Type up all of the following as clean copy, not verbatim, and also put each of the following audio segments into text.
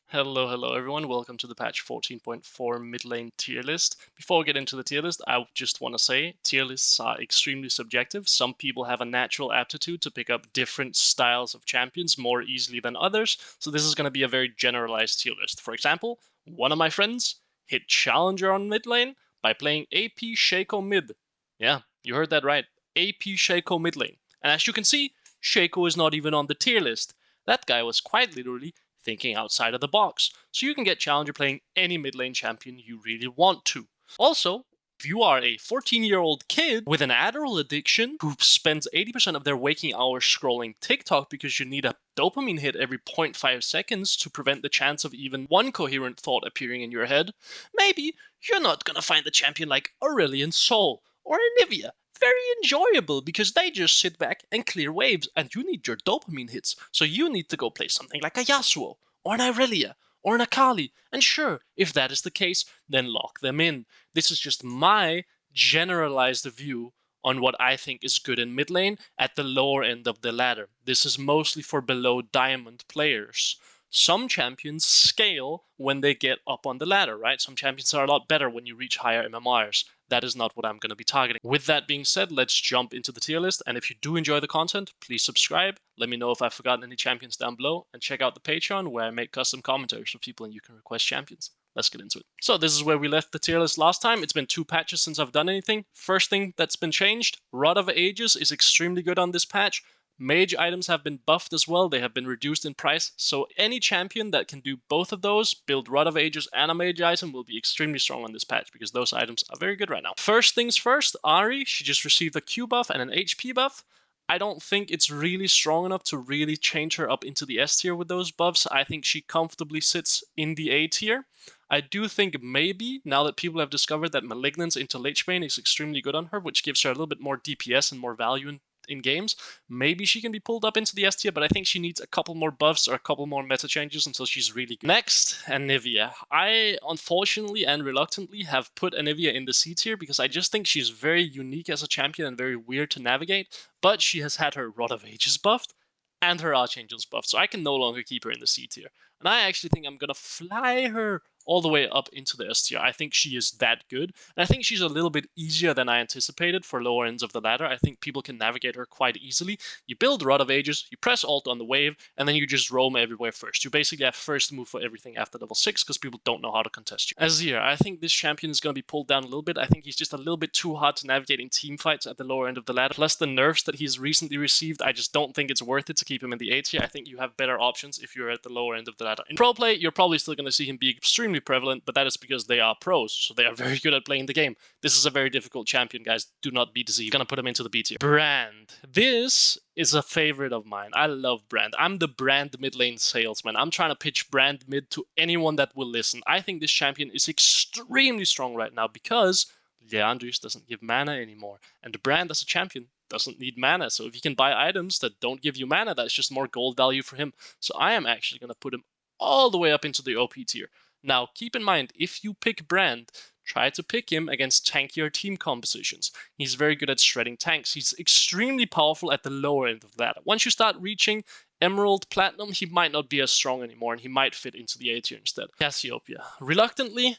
Hello everyone. Welcome to the patch 14.4 mid lane tier list. Before we get into the tier list, I just want to say tier lists are extremely subjective. Some people have a natural aptitude to pick up different styles of champions more easily than others, so this is going to be a very generalized tier list. For example, one of my friends hit Challenger on mid lane by playing AP Shaco mid. Yeah, you heard that right. AP Shaco mid lane. And as you can see, Shaco is not even on the tier list. That guy was quite literally thinking outside of the box, so you can get Challenger playing any mid lane champion you really want to. Also, if you are a 14-year-old kid with an Adderall addiction who spends 80% of their waking hours scrolling TikTok because you need a dopamine hit every 0.5 seconds to prevent the chance of even one coherent thought appearing in your head, maybe you're not gonna find a champion like Aurelion Sol or Anivia very enjoyable because they just sit back and clear waves and you need your dopamine hits, so you need to go play something like a Yasuo or an Irelia or an Akali. And sure, if that is the case, then lock them in. This is just my generalized view on what I think is good in mid lane at the lower end of the ladder. This is mostly for below diamond players. Some champions scale when they get up on the ladder, right? Some champions are a lot better when you reach higher MMRs. That is not what I'm going to be targeting. With that being said, let's jump into the tier list. And if you do enjoy the content, please subscribe. Let me know if I've forgotten any champions down below. And check out the Patreon where I make custom commentaries for people and you can request champions. Let's get into it. So this is where we left the tier list last time. It's been 2 patches since I've done anything. First thing that's been changed, Rod of Ages is extremely good on this patch. Mage items have been buffed as well. They have been reduced in price. So any champion that can do both of those, build Rod of Ages and a mage item, will be extremely strong on this patch because those items are very good right now. First things first, Ahri, she just received a Q buff and an HP buff. I don't think it's really strong enough to really change her up into the S tier with those buffs. I think she comfortably sits in the A tier. I do think maybe, now that people have discovered that Malignance into Lich Bane is extremely good on her, which gives her a little bit more DPS and more value in games, maybe she can be pulled up into the S tier, but I think she needs a couple more buffs or a couple more meta changes until she's really good. Next, Anivia. I, unfortunately and reluctantly, have put Anivia in the C tier because I just think she's very unique as a champion and very weird to navigate, but she has had her Rod of Ages buffed and her Archangels buffed, so I can no longer keep her in the C tier. And I actually think I'm gonna fly her all the way up into the S tier. I think she is that good. And I think she's a little bit easier than I anticipated for lower ends of the ladder. I think people can navigate her quite easily. You build Rod of Ages, you press Alt on the wave, and then you just roam everywhere first. You basically have first move for everything after level 6 because people don't know how to contest you. Azir, I think this champion is going to be pulled down a little bit. I think he's just a little bit too hard to navigate in team fights at the lower end of the ladder. Plus the nerfs that he's recently received, I just don't think it's worth it to keep him in the A tier. I think you have better options if you're at the lower end of the ladder. In pro play, you're probably still going to see him be extremely prevalent, but that is because they are pros, so they are very good at playing the game. This is a very difficult champion, guys. Do not be deceived. I'm gonna put him into the B tier. Brand. This is a favorite of mine. I love Brand. I'm the Brand mid lane salesman. I'm trying to pitch Brand mid to anyone that will listen. I think this champion is extremely strong right now because Leandris doesn't give mana anymore, and Brand as a champion doesn't need mana. So if you can buy items that don't give you mana, that's just more gold value for him. So I am actually going to put him all the way up into the OP tier. Now, keep in mind, if you pick Brand, try to pick him against tankier team compositions. He's very good at shredding tanks. He's extremely powerful at the lower end of that. Once you start reaching Emerald, Platinum, he might not be as strong anymore, and he might fit into the A tier instead. Cassiopeia. Reluctantly,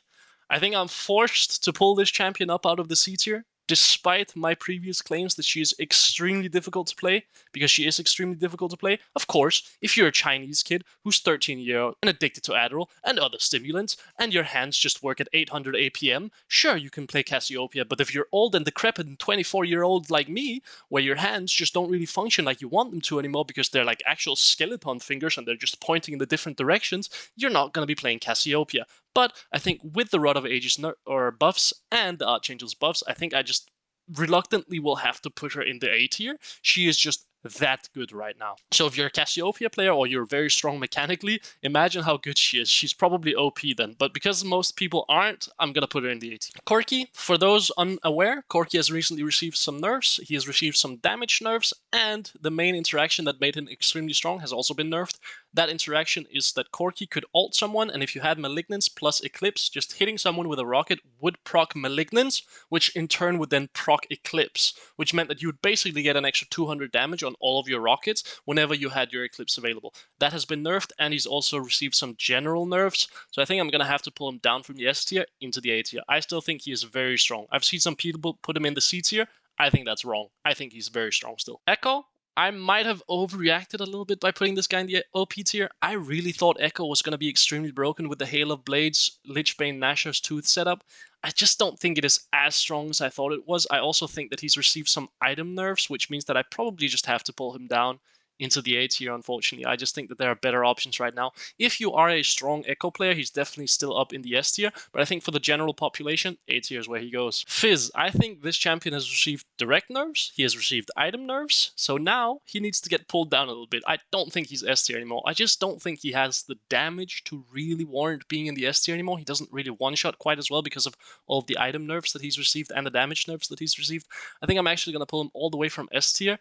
I think I'm forced to pull this champion up out of the C tier, despite my previous claims that she is extremely difficult to play, because she is extremely difficult to play. Of course, if you're a Chinese kid who's 13 years old and addicted to Adderall and other stimulants, and your hands just work at 800 APM, sure, you can play Cassiopeia, but if you're old and decrepit and 24-year-old like me, where your hands just don't really function like you want them to anymore because they're like actual skeleton fingers and they're just pointing in the different directions, you're not going to be playing Cassiopeia. But I think with the Rod of Ages or buffs and the Archangel's buffs, I think I just reluctantly will have to put her in the A tier. She is just that good right now. So if you're a Cassiopeia player or you're very strong mechanically, imagine how good she is. She's probably OP then, but because most people aren't, I'm gonna put her in the A tier. Corki, for those unaware, Corki has recently received some nerfs. He has received some damage nerfs, and the main interaction that made him extremely strong has also been nerfed. that interaction is that Corki could ult someone, and if you had Malignance plus Eclipse, just hitting someone with a rocket would proc Malignance, which in turn would then proc Eclipse, which meant that you would basically get an extra 200 damage on all of your rockets whenever you had your Eclipse available. That has been nerfed, and he's also received some general nerfs, so I think I'm going to have to pull him down from the S tier into the A tier. I still think he is very strong. I've seen some people put him in the C tier. I think that's wrong. I think he's very strong still. Echo, I might have overreacted a little bit by putting this guy in the OP tier. I really thought Echo was going to be extremely broken with the Hail of Blades, Lichbane, Nashor's Tooth setup. I just don't think it is as strong as I thought it was. I also think that he's received some item nerfs, which means that I probably just have to pull him down into the A tier, unfortunately. I just think that there are better options right now. If you are a strong Echo player, he's definitely still up in the S tier, but I think for the general population, A tier is where he goes. Fizz, I think this champion has received direct nerfs, he has received item nerfs, so now he needs to get pulled down a little bit. I don't think he's S tier anymore. I just don't think he has the damage to really warrant being in the S tier anymore. He doesn't really one-shot quite as well because of all of the item nerfs that he's received and the damage nerfs that he's received. I think I'm actually going to pull him all the way from S tier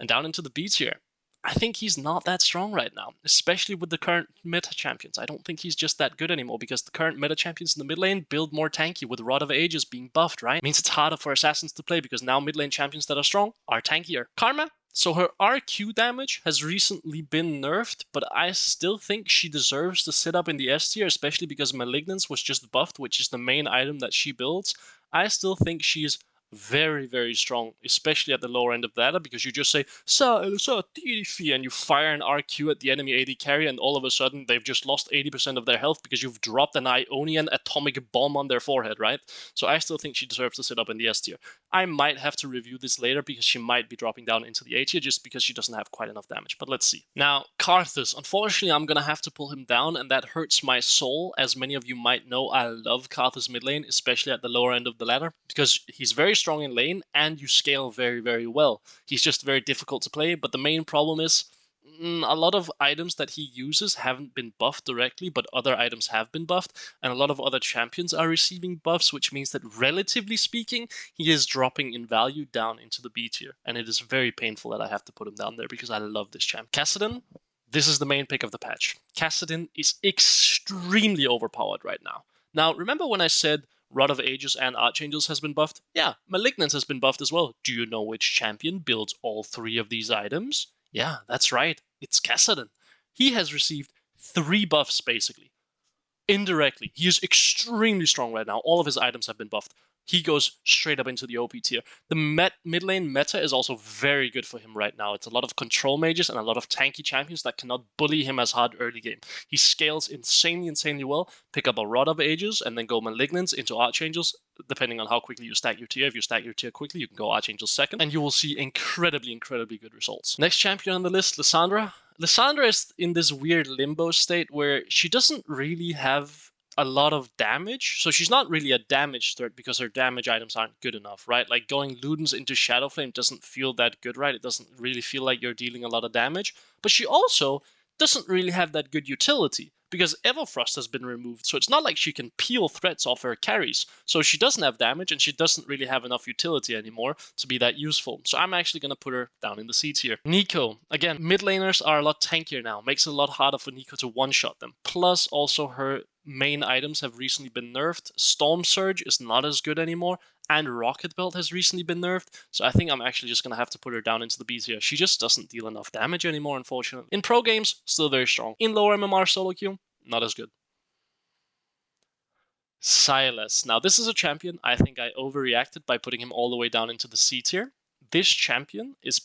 and down into the B tier. I think he's not that strong right now, especially with the current meta champions. I don't think he's just that good anymore because the current meta champions in the mid lane build more tanky with Rod of Ages being buffed, right? It means it's harder for assassins to play because now mid lane champions that are strong are tankier. Karma. So her RQ damage has recently been nerfed, but I still think she deserves to sit up in the S tier, especially because Malignance was just buffed, which is the main item that she builds. I still think she is very, very strong, especially at the lower end of the ladder, because you just say, and you fire an RQ at the enemy AD carry, and all of a sudden they've just lost 80% of their health because you've dropped an Ionian atomic bomb on their forehead, right? So I still think she deserves to sit up in the S tier. I might have to review this later because she might be dropping down into the A tier just because she doesn't have quite enough damage, but let's see. Now, Karthus, unfortunately I'm gonna have to pull him down, and that hurts my soul. As many of you might know, I love Karthus mid lane, especially at the lower end of the ladder, because he's very strong in lane and you scale very, very well. He's just very difficult to play, but the main problem is a lot of items that he uses haven't been buffed directly, but other items have been buffed, and a lot of other champions are receiving buffs, which means that relatively speaking, he is dropping in value down into the B tier, and it is very painful that I have to put him down there because I love this champ. Kassadin, this is the main pick of the patch. Kassadin is extremely overpowered right now. Now, remember when I said Rod of Ages and Archangels has been buffed? Yeah, Malignance has been buffed as well. Do you know which champion builds all three of these items? Yeah, that's right. It's Kassadin. He has received 3 buffs, basically. Indirectly. He is extremely strong right now. All of his items have been buffed. He goes straight up into the OP tier. The mid lane meta is also very good for him right now. It's a lot of control mages and a lot of tanky champions that cannot bully him as hard early game. He scales insanely well. Pick up a Rod of Ages and then go Malignance into Archangels, depending on how quickly you stack your tier. If you stack your tier quickly, you can go Archangels second, and you will see incredibly good results. Next champion on the list, Lissandra. Lissandra is in this weird limbo state where she doesn't really have a lot of damage, so she's not really a damage threat because her damage items aren't good enough, right? Like going Ludens into Shadowflame doesn't feel that good, right? It doesn't really feel like you're dealing a lot of damage, but she also doesn't really have that good utility because Everfrost has been removed, so it's not like she can peel threats off her carries. So she doesn't have damage and she doesn't really have enough utility anymore to be that useful. So I'm actually going to put her down in the C tier. Neeko, again, mid laners are a lot tankier now. Makes it a lot harder for Neeko to one-shot them. Plus also her main items have recently been nerfed. Storm Surge is not as good anymore, and Rocket Belt has recently been nerfed, so I think I'm actually just going to have to put her down into the B tier. She just doesn't deal enough damage anymore, unfortunately. In pro games, still very strong. In lower MMR solo queue, not as good. Sylas. Now, this is a champion I think I overreacted by putting him all the way down into the C tier. This champion is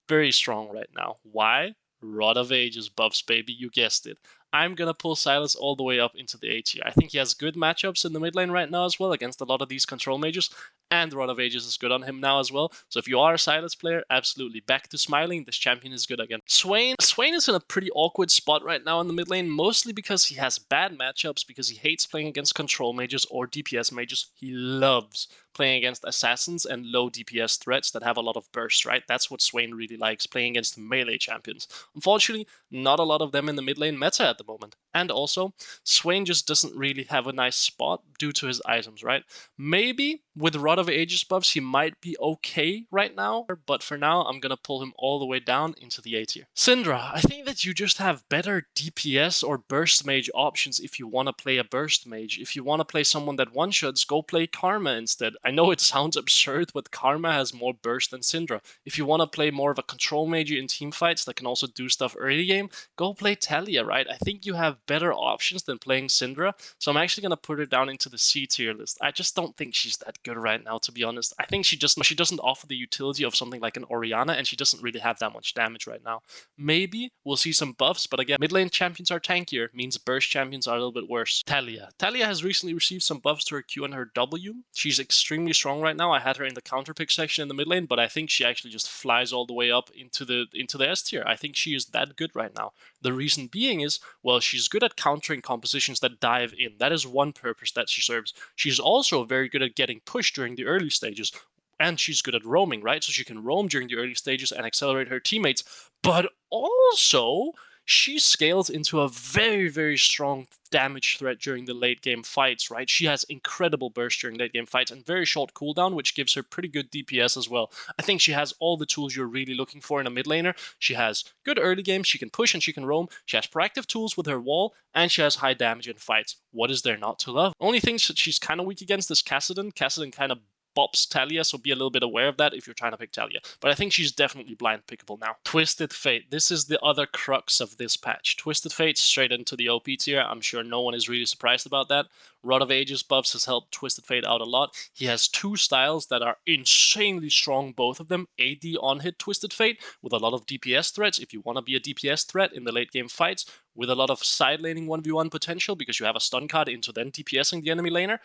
very strong right now. Why? Rod of Ages buffs, baby, you guessed it. I'm going to pull Sylas all the way up into the A tier. I think he has good matchups in the mid lane right now as well against a lot of these control mages, and Rod of Ages is good on him now as well. So if you are a Sylas player, absolutely back to smiling. This champion is good again. Swain is in a pretty awkward spot right now in the mid lane, mostly because he has bad matchups, because he hates playing against control mages or DPS mages. He loves playing against assassins and low DPS threats that have a lot of burst, right? That's what Swain really likes, playing against melee champions. Unfortunately, not a lot of them in the mid lane meta at the moment. And also, Swain just doesn't really have a nice spot due to his items, right? Maybe with Rod of Ages buffs, he might be okay right now, but for now, I'm gonna pull him all the way down into the A tier. Syndra, I think that you just have better DPS or burst mage options if you want to play a burst mage. If you want to play someone that one-shots, go play Karma instead. I know it sounds absurd, but Karma has more burst than Syndra. If you want to play more of a control mage in team fights that can also do stuff early game, go play Talia, right? I think you have better options than playing Syndra, so I'm actually going to put her down into the C tier list. I just don't think she's that good right now, to be honest. I think she doesn't offer the utility of something like an Orianna, and she doesn't really have that much damage right now. Maybe we'll see some buffs, but again, mid lane champions are tankier, means burst champions are a little bit worse. Talia. Talia has recently received some buffs to her Q and her W. She's extremely strong right now. I had her in the counter pick section in the mid lane, but I think she actually just flies all the way up into the S tier. I think she is that good right now. The reason being is, well, she's good at countering compositions that dive in. That is one purpose that she serves. She's also very good at getting pushed during the early stages. And she's good at roaming, right? So she can roam during the early stages and accelerate her teammates. But also, she scales into a very, very strong damage threat during the late game fights, right? She has incredible burst during late game fights and very short cooldown, which gives her pretty good DPS as well. I think she has all the tools you're really looking for in a mid laner. She has good early game, she can push and she can roam, she has proactive tools with her wall, and she has high damage in fights. What is there not to love? Only thing she's kind of weak against is Kassadin. Kassadin kind of bops Talia, so be a little bit aware of that if you're trying to pick Talia. But I think she's definitely blind pickable now. Twisted Fate. This is the other crux of this patch. Twisted Fate straight into the OP tier. I'm sure no one is really surprised about that. Rod of Ages buffs has helped Twisted Fate out a lot. He has two styles that are insanely strong, both of them. AD on-hit Twisted Fate with a lot of DPS threats if you want to be a DPS threat in the late game fights, with a lot of side laning 1v1 potential because you have a stun card into then DPSing the enemy laner.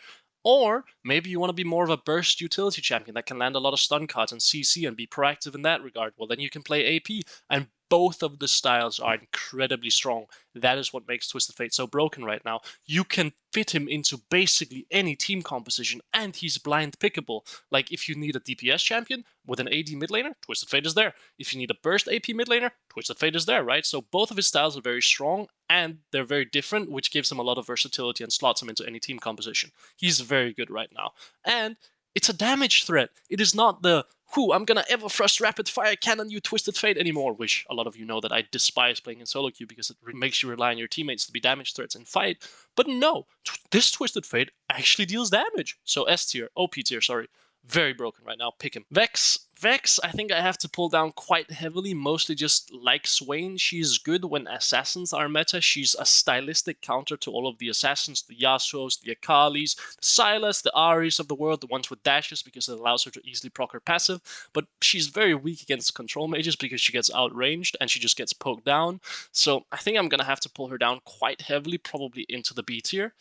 Or maybe you want to be more of a burst utility champion that can land a lot of stun cards and CC and be proactive in that regard. Well, then you can play AP, and both of the styles are incredibly strong. That is what makes Twisted Fate so broken right now. You can fit him into basically any team composition, and he's blind pickable. Like, if you need a DPS champion with an AD mid laner, Twisted Fate is there. If you need a burst AP mid laner, Twisted Fate is there, right? So both of his styles are very strong, and they're very different, which gives him a lot of versatility and slots him into any team composition. He's very good right now. And it's a damage threat. It is not the, I'm gonna Everfrost Rapid Fire Cannon you Twisted Fate anymore, which a lot of you know that I despise playing in solo queue because it makes you rely on your teammates to be damage threats in fight. But no, this Twisted Fate actually deals damage. So S tier, OP tier, sorry. Very broken right now. Pick him. Vex, I think I have to pull down quite heavily, mostly just like Swain. She's good when assassins are meta. She's a stylistic counter to all of the assassins, the Yasuos, the Akalis, the Sylas, the Aries of the world, the ones with dashes because it allows her to easily proc her passive. But she's very weak against control mages because she gets outranged and she just gets poked down. So I think I'm going to have to pull her down quite heavily, probably into the B tier.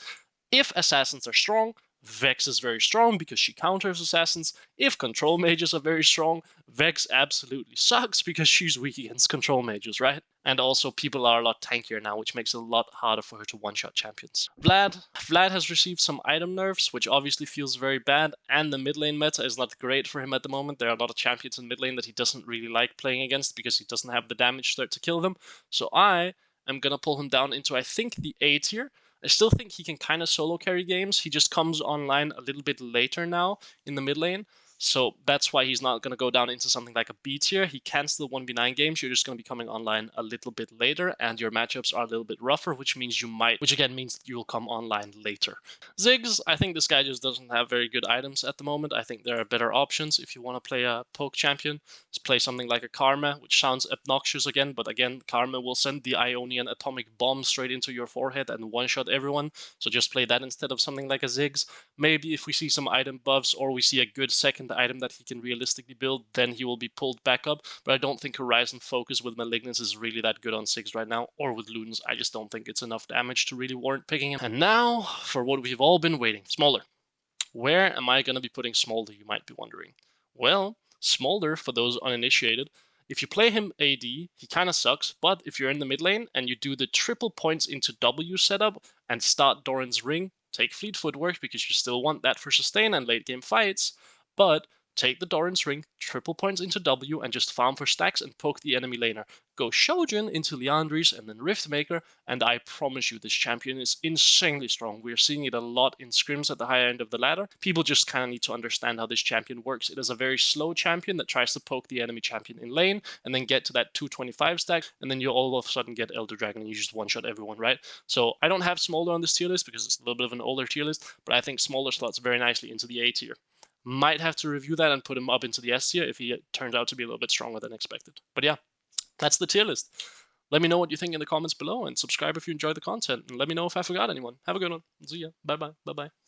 If assassins are strong, Vex is very strong because she counters assassins. If control mages are very strong, Vex absolutely sucks because she's weak against control mages, right? And also, people are a lot tankier now, which makes it a lot harder for her to one-shot champions. Vlad has received some item nerfs, which obviously feels very bad, and the mid lane meta is not great for him at the moment. There are a lot of champions in mid lane that he doesn't really like playing against because he doesn't have the damage threat to kill them. So I am gonna pull him down into, I think, the A tier. I still think he can kind of solo carry games. He just comes online a little bit later now in the mid lane. So that's why he's not going to go down into something like a B tier. He can still 1v9 games. You're just going to be coming online a little bit later, and your matchups are a little bit rougher, which again means you'll come online later. Ziggs, I think this guy just doesn't have very good items at the moment. I think there are better options if you want to play a poke champion. Let's play something like a Karma, which sounds obnoxious again, but again, Karma will send the Ionian atomic bomb straight into your forehead and one-shot everyone. So just play that instead of something like a Ziggs. Maybe if we see some item buffs or we see a good second item that he can realistically build, then he will be pulled back up. But I don't think Horizon Focus with Malignance is really that good on Ziggs right now, or with Ludens. I just don't think it's enough damage to really warrant picking him. And now, for what we've all been waiting, Smolder. Where am I going to be putting Smolder, you might be wondering? Well, Smolder, for those uninitiated, if you play him AD, he kind of sucks, but if you're in the mid lane and you do the triple points into W setup and start Doran's Ring, take Fleet Footwork because you still want that for sustain and late game fights, but take the Doran's Ring, triple points into W, and just farm for stacks and poke the enemy laner. Go Shojin into Liandry's and then Riftmaker, and I promise you this champion is insanely strong. We're seeing it a lot in scrims at the higher end of the ladder. People just kind of need to understand how this champion works. It is a very slow champion that tries to poke the enemy champion in lane and then get to that 225 stack, and then you all of a sudden get Elder Dragon and you just one-shot everyone, right? So I don't have Smolder on this tier list because it's a little bit of an older tier list, but I think Smolder slots very nicely into the A tier. Might have to review that and put him up into the S tier if he turns out to be a little bit stronger than expected. But yeah, that's the tier list. Let me know what you think in the comments below, and subscribe if you enjoy the content, and let me know if I forgot anyone. Have a good one. See ya. Bye-bye. Bye-bye.